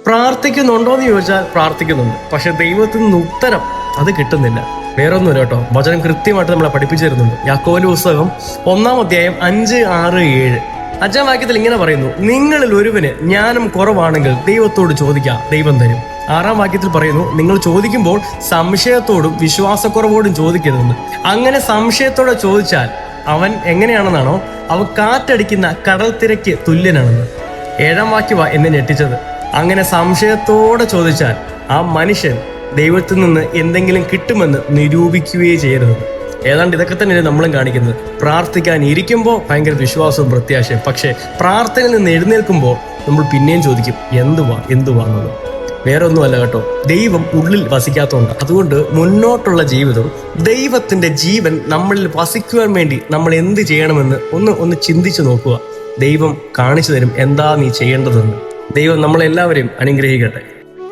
പ്രാർത്ഥിക്കുന്നുണ്ടോ എന്ന് ചോദിച്ചാൽ പ്രാർത്ഥിക്കുന്നുണ്ട്, പക്ഷെ ദൈവത്തിൽ നിന്ന് ഉത്തരം അത് കിട്ടുന്നില്ല. വേറൊന്നുമില്ല കേട്ടോ, വചനം കൃത്യമായിട്ട് നമ്മളെ പഠിപ്പിച്ചു തരുന്നുണ്ട്. യാക്കോബിന്റെ പുസ്തകം 1-ാം അധ്യായം 5, 6, 7 5-ാം വാക്യത്തിൽ ഇങ്ങനെ പറയുന്നു: നിങ്ങളിൽ ഒരുവന് ജ്ഞാനം കുറവാണെങ്കിൽ ദൈവത്തോട് ചോദിക്കുക, ദൈവം തരും. 6-ാം വാക്യത്തിൽ പറയുന്നു: നിങ്ങൾ ചോദിക്കുമ്പോൾ സംശയത്തോടും വിശ്വാസക്കുറവോടും ചോദിക്കരുതെന്ന്. അങ്ങനെ സംശയത്തോടെ ചോദിച്ചാൽ അവൻ എങ്ങനെയാണെന്നാണോ, അവൻ കാറ്റടിക്കുന്ന കടൽ തിരക്ക് തുല്യനാണെന്ന്. 7-ാം വാക്യവാ എന്നെ ഞെട്ടിച്ചത്. അങ്ങനെ സംശയത്തോടെ ചോദിച്ചാൽ ആ മനുഷ്യൻ ദൈവത്തിൽ നിന്ന് എന്തെങ്കിലും കിട്ടുമെന്ന് നിരൂപിക്കുകയേ ചെയ്യരുത്. ഏതാണ്ട് ഇതൊക്കെ തന്നെയാണ് നമ്മളും കാണിക്കുന്നത്. പ്രാർത്ഥിക്കാൻ ഇരിക്കുമ്പോൾ ഭയങ്കര വിശ്വാസവും പ്രത്യാശയും, പക്ഷേ പ്രാർത്ഥനയിൽ നിന്ന് എഴുന്നേൽക്കുമ്പോൾ നമ്മൾ പിന്നെയും ചോദിക്കും എന്തുവാന്നുള്ളത്. വേറെ ഒന്നുമല്ല കേട്ടോ, ദൈവം ഉള്ളിൽ വസിക്കാത്തതുകൊണ്ട്. അതുകൊണ്ട് മുന്നോട്ടുള്ള ജീവിതം, ദൈവത്തിന്റെ ജീവൻ നമ്മളിൽ വസിക്കുവാൻ വേണ്ടി നമ്മൾ എന്ത് ചെയ്യണമെന്ന് ഒന്ന് ചിന്തിച്ചു നോക്കുക. ദൈവം കാണിച്ചു തരും എന്താ നീ ചെയ്യേണ്ടതെന്ന്. ദൈവം നമ്മളെല്ലാവരെയും അനുഗ്രഹിക്കട്ടെ.